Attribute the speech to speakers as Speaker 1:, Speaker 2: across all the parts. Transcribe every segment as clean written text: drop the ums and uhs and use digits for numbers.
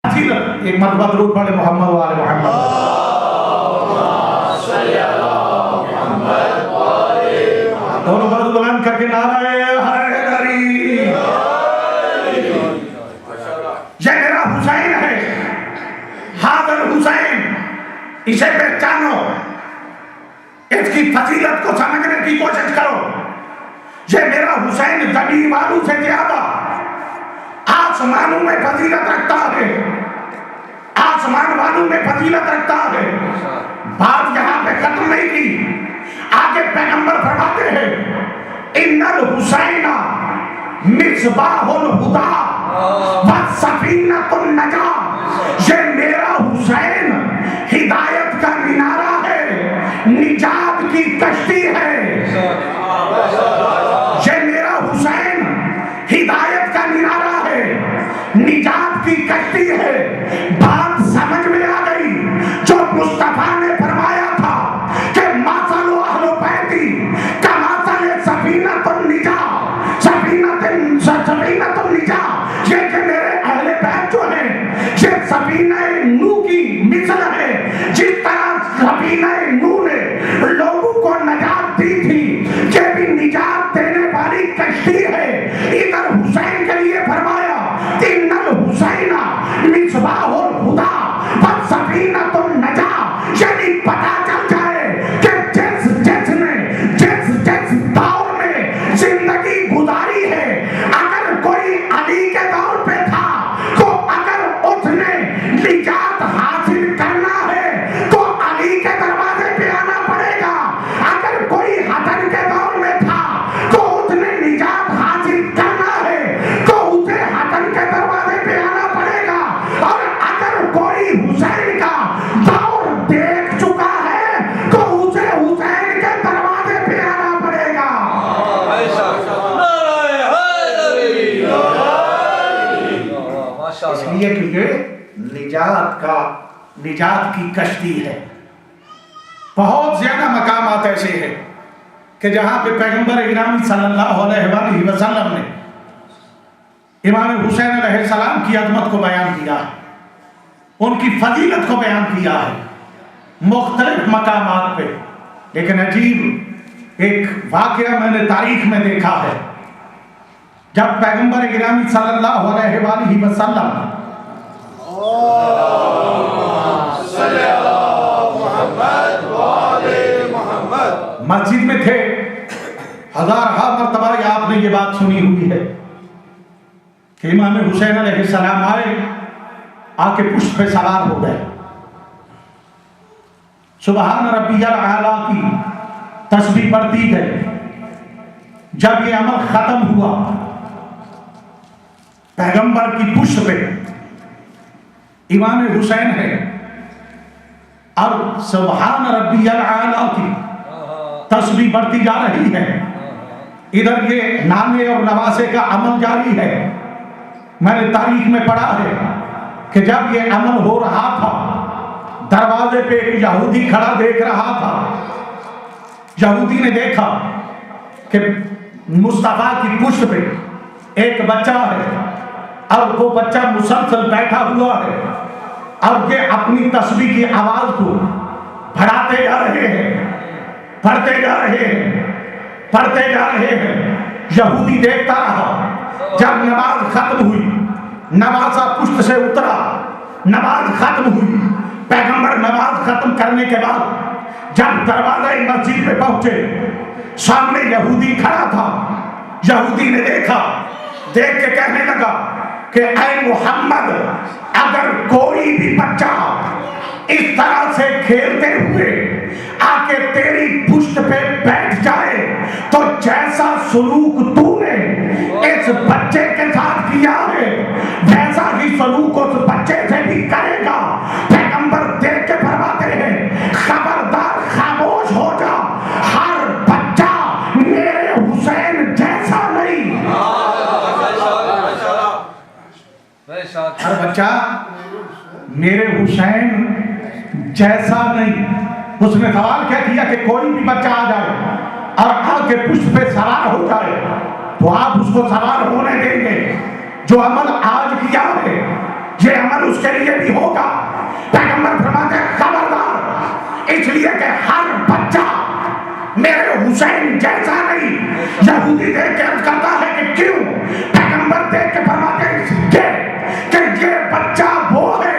Speaker 1: ایک مرتبہ درود پڑھے محمد و آل محمد. دونوں بازو بلند کر کے نعرہ حیدری. یہ میرا حسین ہے، حاضر حسین، اسے پہچانو، اس کی فضیلت کو سمجھنے کی کوشش کرو. یہ میرا حسین زمین والوں سے زیادہ آسمانوں میں فضیلت رکھتا ہے، آسمان والوں میں فضیلت رکھتا ہے. بات یہاں پہ ختم نہیں کی، آگے پیغمبر فرماتے ہیں ان الحسین مصباح الہدی وسفینۃ النجاۃ. یہ میرا حسین ہدایت کا مینارہ ہے، نجات کی کشتی ہے. یہ میرا حسین ہدایت کا مینارہ ہے، نجات کی کشتی ہے. بات سمجھ میں آ گئی جو مصطفیٰ نے فرمایا تھا کہ مثل اہل بیتی کمثل سفینۃ النجاۃ، سفینۃ النجاۃ. یہ کہ میرے اہل بیت جو ہیں یہ سفینہ نوح کی مثل ہے. جس طرح سفینہ نوح نے لوگوں کو نجات دی تھی، یہ بھی نجات دینے والی کشتی ہے. ادھر حسین کے لیے فرمایا ان الحسین مصباح الہدی وسفینۃ النجاۃ. یعنی پتہ چل جائے کہ جس دور میں زندگی گزاری ہے، اگر کوئی علی کے دور پہ تھا تو اگر اس نے نجات حاصل کرنا ہے تو علی کے دروازے پہ آنا پڑے گا. اگر کوئی حسن کے دور میں تھا تو اس نے نجات حاصل کرنا ہے تو اسے حسن کے دروازے پہ آنا پڑے گا. اور اگر کوئی حسین کا دور دیکھ چکا ہے تو اسے حسین کے دروازے پہ آنا پڑے گا. اس لیے کہ یہ نجات کی کشتی ہے. بہت زیادہ مقامات ایسے ہیں کہ جہاں پہ پیغمبر اکرام صلی اللہ علیہ وآلہ وسلم نے امام حسین علیہ السلام کی عظمت کو بیان کیا ہے، ان کی فضیلت کو بیان کیا ہے مختلف مقامات پہ. لیکن عجیب ایک واقعہ میں نے تاریخ میں دیکھا ہے. جب پیغمبر اکرام صلی اللہ علیہ وآلہ وسلم مسجد میں تھے، ہزارہا مرتبہ آپ نے یہ بات سنی ہوئی ہے کہ امام حسین علیہ السلام آئے، آ کے پشت پہ سوار ہو گئے، سبحان ربی الاعلیٰ کی تسبیح پڑھتی گئے. جب یہ عمل ختم ہوا، پیغمبر کی پشت پہ امام حسین ہے اور سبحان ربی الاعلیٰ کی تسبیح بڑھتی جا رہی ہے. ادھر یہ نانے اور نواسے کا عمل جاری ہے. میں نے تاریخ میں پڑھا ہے کہ جب یہ عمل ہو رہا تھا، دروازے پہ ایک یہودی کھڑا دیکھ رہا تھا. یہودی نے دیکھا کہ مصطفیٰ کی پشت پہ ایک بچہ ہے اور وہ بچہ مسلسل بیٹھا ہوا ہے اور یہ اپنی تسبیح کی آواز کو بڑھاتے جا رہے ہیں، پڑھتے جا رہے ہیں، پڑھتے جا رہے ہیں. یہودی دیکھتا رہا. جب نماز ختم ہوئی، نواسا پشت سے اترا، نماز ختم ہوئی. پیغمبر نماز ختم کرنے کے بعد جب دروازہ مسجد پہ پہنچے، سامنے یہودی کھڑا تھا. یہودی نے دیکھا، دیکھ کے کہنے لگا کہ اے محمد، اگر کوئی بھی بچہ اس طرح سے کھیلتے ہوئے آ کے تیری پشت پہ بیٹھ جائے تو جیسا سلوک تو نے اس بچے کے ساتھ کیا ہے ویسا ہی سلوک اس بچے سے بھی کرے گا. پیغمبر دیکھ کے فرماتے ہیں خبردار، خاموش ہو جا، ہر بچہ میرے حسین جیسا نہیں. ہر بچہ میرے حسین جیسا نہیں. اس نے سوال کیا کیا کہ کوئی بھی بچہ آ جائے اور آ کے پشت پہ سوار ہو جائے تو آپ اس کو سوار ہونے دیں گے؟ جو عمل آج کیا ہے یہ عمل اس کے لیے بھی ہوگا. پیغمبر فرماتے ہیں خبردار، اس لیے کہ ہر بچہ میرے حسین جیسا نہیں. یہودی دیکھ کے عرض کرتا ہے کہ کیوں؟ پیغمبر دیکھ کے فرماتے ہیں کہ یہ بچہ وہ ہے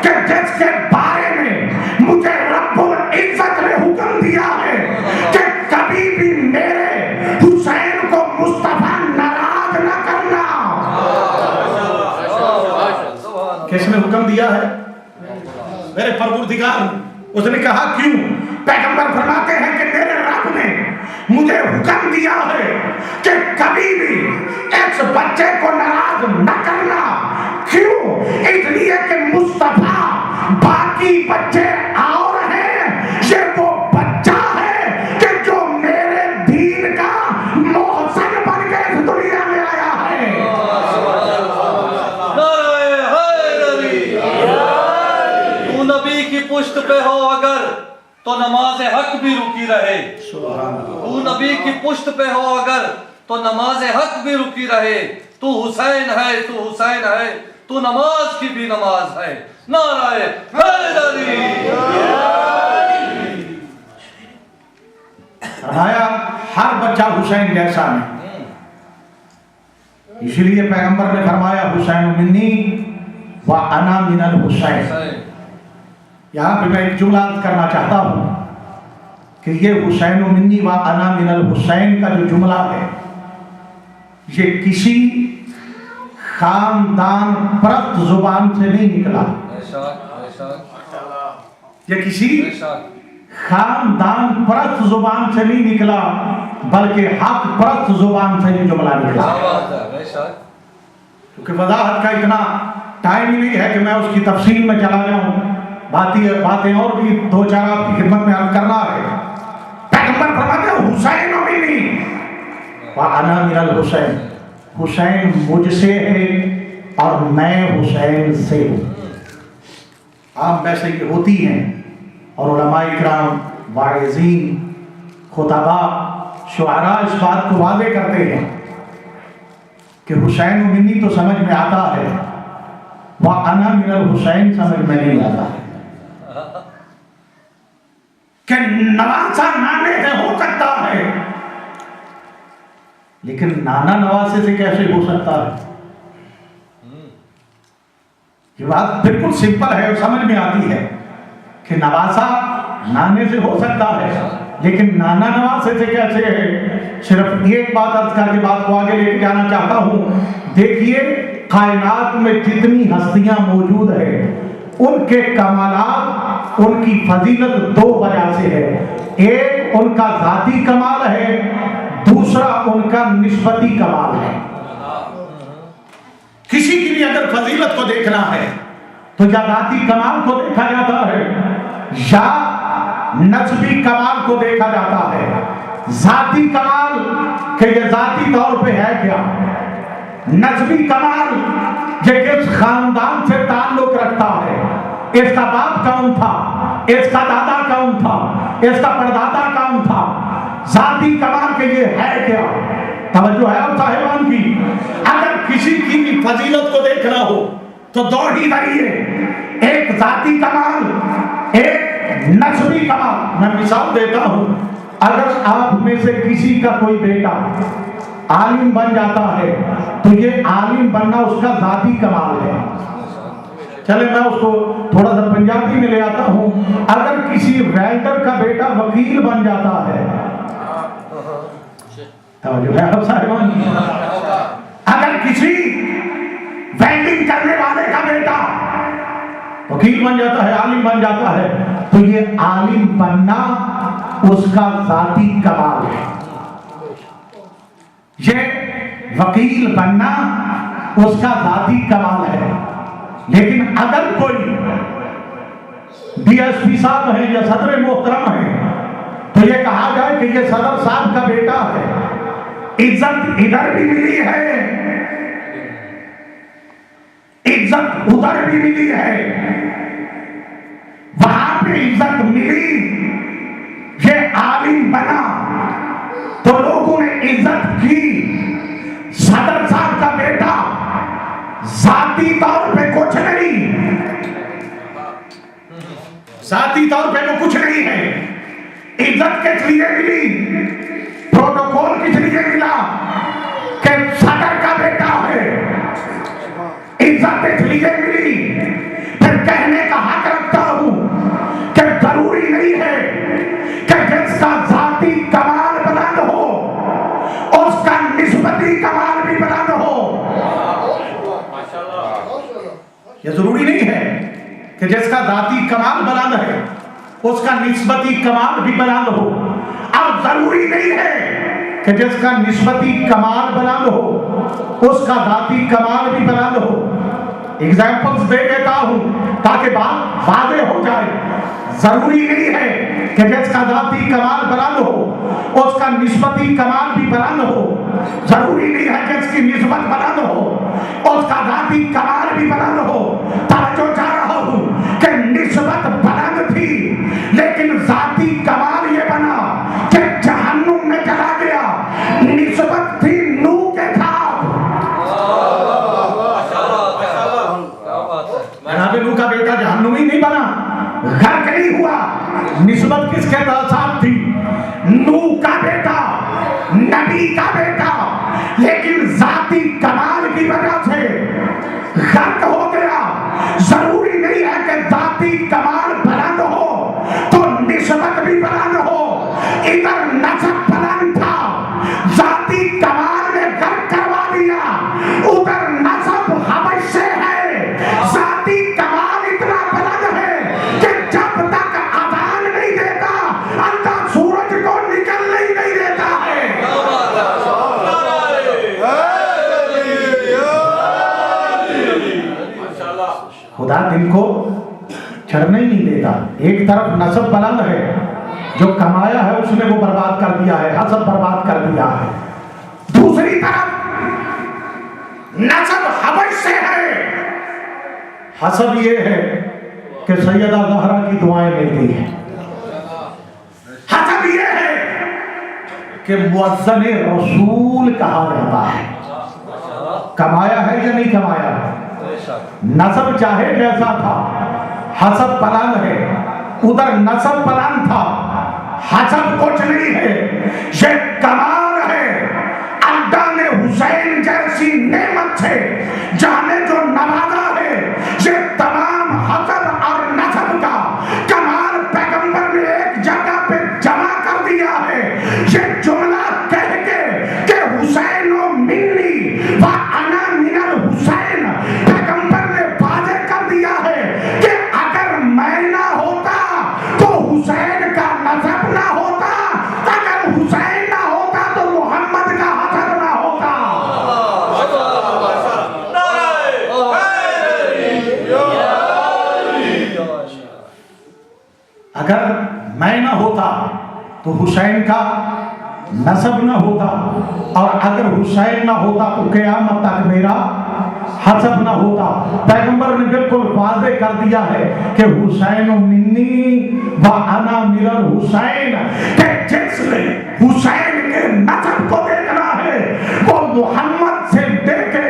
Speaker 1: کہ جس کے بارے میں مجھے رب العزت نے حکم دیا ہے کہ کبھی بھی میرے حسین کو مصطفیٰ ناراض نہ کرنا. کس نے حکم دیا ہے؟ میرے پروردگار. اس نے کہا کیوں؟ پیغمبر فرماتے ہیں کہ میرے رب نے مجھے حکم دیا ہے کہ کبھی بھی اس بچے کو ناراض نہ کرنا. کیوں؟ اس لیے کہ مصطفیٰ باقی بچے اور ہیں، یہ وہ بچہ ہے کہ جو میرے دین کا محسن بن کے اس دنیا میں آیا ہے.
Speaker 2: تو نبی کی پشت پہ ہو اگر تو نماز حق بھی رکی رہے. تو نبی کی پشت پہ ہو اگر تو نماز حق بھی رکی رہے. تو حسین ہے، تو حسین ہے، تو نماز کی بھی نماز ہے. نعرہ حیدری.
Speaker 1: فرمایا ہر بچہ حسین جیسا نہیں. اس لیے پیغمبر نے فرمایا حسین منی وانا من الحسین. یہاں پہ میں ایک جملہ کرنا چاہتا ہوں کہ یہ حسین منی وانا من الحسین کا جو جملہ ہے یہ کسی خاندان پرست زبان سے نہیں نکلا. یہ کسی خاندان پرست زبان سے نہیں نکلا بلکہ حق پرست زبان سے یہ جملہ نکلا. کیونکہ وضاحت کا اتنا ٹائم ہی نہیں ہے کہ میں اس کی تفصیل میں چلا جاؤں. باتیں اور بھی دو چار آپ کی خدمت میں عرض کرنا ہے. پیغمبر فرماتے ہیں حسین منی وانا من الحسین. حسین مجھ سے ہے اور میں حسین سے ہوں. عام ویسے یہ ہوتی ہیں اور علماء اکرام، واعظین، خطباء، شعراء اس بات کو واضح کرتے ہیں کہ حسین منی تو سمجھ میں آتا ہے، وَأَنَا مِنَ الْحُسَيْن سمجھ میں نہیں آتا ہے. کہ نواسا نانے سے ہو سکتا ہے لیکن نانا نواسے سے کیسے ہو سکتا ہے؟ یہ بات بالکل سمپل ہے اور سمجھ میں آتی ہے کہ نواسا نانے سے ہو سکتا ہے لیکن نانا نواسے سے کیسے ہے. صرف ایک بات عرض کر کے بات کو آگے لے کے جانا چاہتا ہوں. دیکھیے کائنات میں جتنی ہستیاں موجود ہیں ان کے کمالات، ان کی فضیلت دو وجہ سے ہے. ایک ان کا ذاتی کمال ہے، دوسرا ان کا نسبتی کمال ہے. کسی کے لیے اگر فضیلت کو دیکھنا ہے تو یا ذاتی کمال کو دیکھا جاتا ہے یا نسبی کمال کو دیکھا جاتا ہے. ذاتی کمال کہ یہ ذاتی طور پہ ہے کیا، نسبی کمال یہ کس خاندان سے تعلق رکھتا ہے، اس کا باپ کون تھا، اس کا دادا کون تھا، اس کا پردادا کون تھا. ذاتی کمال کہ یہ ہے کیا. توجہ ہے آپ صاحبان کی. اگر کسی کی بھی فضیلت کو دیکھنا ہو تو دو ہی ذریعے، ایک ذاتی کمال، ایک نسبی کمال. میں مثال دیتا ہوں. اگر آپ میں سے کسی کا کوئی بیٹا عالم بن جاتا ہے تو یہ عالم بننا اس کا ذاتی کمال ہے. چلے میں اس کو تھوڑا سا پنجابی میں لے آتا ہوں. اگر کسی ویلڈر کا بیٹا وکیل بن جاتا ہے، توجہ ہے آپ صاحبان. اگر کسی ویلڈنگ کرنے والے کا بیٹا وکیل بن جاتا ہے، عالم بن جاتا ہے تو یہ عالم بننا اس کا ذاتی کمال ہے. یہ وکیل بننا اس کا ذاتی کمال ہے. لیکن اگر کوئی ڈی ایس پی صاحب ہیں یا صدر محترم ہیں تو یہ کہا جائے کہ یہ صدر صاحب کا بیٹا ہے. عزت ادھر بھی ملی ہے، عزت ادھر بھی ملی ہے. وہاں پہ عزت ملی، یہ عالم بنا تو لوگوں نے عزت کی. صدر صاحب کا بیٹا ذاتی طور پہ کچھ نہیں، ذاتی طور پہ وہ کچھ نہیں ہے۔ عزت کس لیے ملی، پروٹوکول کس لیے ملا کہ صدر کا بیٹا ہے، عزت اس لیے ملی۔ پھر کہنے کا حق رکھتا ہوں کہ ضروری نہیں ہے کہ جس کا ذاتی کمال بلند ہو اس کا نسبتی کمال بھی بلند ہو۔ یہ ضروری نہیں ہے کہ جس کا ذاتی کمال بلند ہے اس کا نسبتی کمال بھی بلند ہو۔ اب ضروری نہیں ہے کہ جس کا نسبتی کمال بلند ہو اس کا ذاتی کمال بھی بلند ہو۔ ایگزامپلز دے دیتا ہوں تاکہ بات واضح ہو جائے۔ ضروری نہیں ہے کہ جس کا ذاتی کمال بلند ہو اس کا نسبتی کمال بھی بلند ہو۔ ضروری نہیں ہے کہ جس کی نسبت بلند ہو اس کا ذاتی کمال بھی بلند ہو۔ توجہ چاہ رہا ہوں کہ نسبت بلند تھی لیکن ذاتی کمال یہ بنا کہ جہنم میں چلا گیا۔ نسبت تھی نوح کے ساتھ، جناب نوح کا بیٹا جہنمی نہیں بنا، غرق نہیں ہوا۔ نسبت کس کے ساتھ تھی؟ نوح کا بیٹا، نبی کا بیٹا، لیکن ذاتی کمال کی وجہ سے غرق ہو گیا۔ ضروری نہیں ہے کہ ذاتی کمال بلند ہو تو نسبت بھی بلند ہو۔ ادھر نسب بلند تھا، ذاتی کمال نے غرق کروا دیا، ادھر نسب حبش سے ہے، ذاتی کمال اتنا بلند ہے کہ جب تک اذان نہیں دیتا اللہ سورج کو نکلنے ہی نہیں دیتا ہے۔ خدا دل کو چڑھنے ہی نہیں دیتا۔ ایک طرف نسب بلند ہے، جو کمایا ہے اس نے وہ برباد کر دیا ہے، حسب برباد کر دیا ہے۔ دوسری طرف نسب حبش سے ہے، حسب یہ ہے کہ سیدہ زہرا کی دعائیں ملتی ہیں، حسب یہ ہے کہ مؤذن رسول کہا جاتا ہے۔ کمایا ہے یا نہیں کمایا؟ نسب چاہے جیسا تھا، حسب بلند ہے۔ ادھر نسب بلند تھا، حسب کچھ نہیں ہے، یہ کمال ہے۔ اللہ نے حسین جیسی نعمت سے جانے جو نوازا ہے، یہ تمام حسب اور نسب کا کمال پیغمبر نے ایک جگہ پہ جمع کر دیا ہے۔ یہ جملہ کہہ کے کہ حسین و منی و انا من الحسین، پیغمبر نے واضح کر دیا ہے کہ اگر میں نہ ہوتا تو حسین کا نسب نہ ہوتا، اگر حسین نہ ہوتا تو محمد کا حسب نہ ہوتا۔ اگر میں نہ ہوتا تو حسین کا نسب نہ ہوتا، اور اگر حسین نہ ہوتا تو قیامت تک میرا حسب نہ ہوتا۔ پیغمبر نے بالکل واضح کر دیا ہے کہ حسین منی و انا من الحسین، کہ جس نے حسین کے نسب کو دیکھنا ہے وہ محمد سے دے کے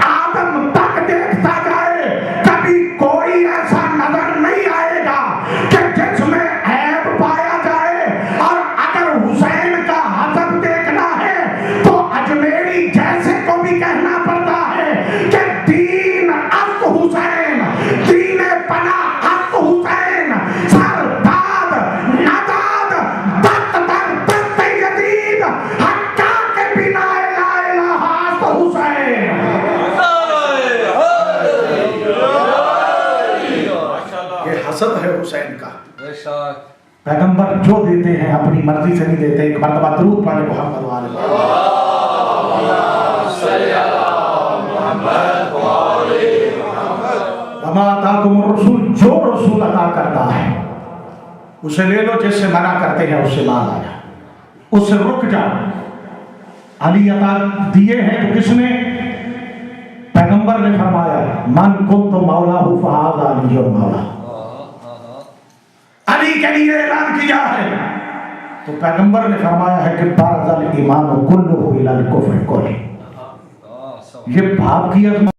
Speaker 1: آدم تک دیکھتا جائے، کبھی کوئی ایسا نظر نہیں آئے گا کہ جس میں عیب پایا جائے۔ اور اگر حسین کا حسب دیکھنا ہے تو اجمیری جیسے کو بھی کہنا پڑتا ہے کہ دین است حسین، دین پناہ است حسین، سرداد نداد دست در دست یزید، حقا کے بنا لا الہ است حسین۔ یہ حسب ہے حسین کا۔ پیغمبر جو دیتے ہیں اپنی مرضی سے نہیں دیتے۔ ایک مرتبہ درود پڑھیں محمد و آل محمد۔ وما آتاکم الرسول، جو رسول عطا کرتا ہے اسے لے لو، جس سے منع کرتے ہیں اس سے مان آ جا، اس سے رک جا۔ علی عطا دیے ہیں تو کس نے؟ پیغمبر نے فرمایا من کنت مولا فہذا علی مولا، علی کے لیے اعلان کیا ہے۔ تو پیغمبر نے فرمایا ہے کہ بارز الایمان کلہ الی الکفر کلہ، یہ باپ کی عظمت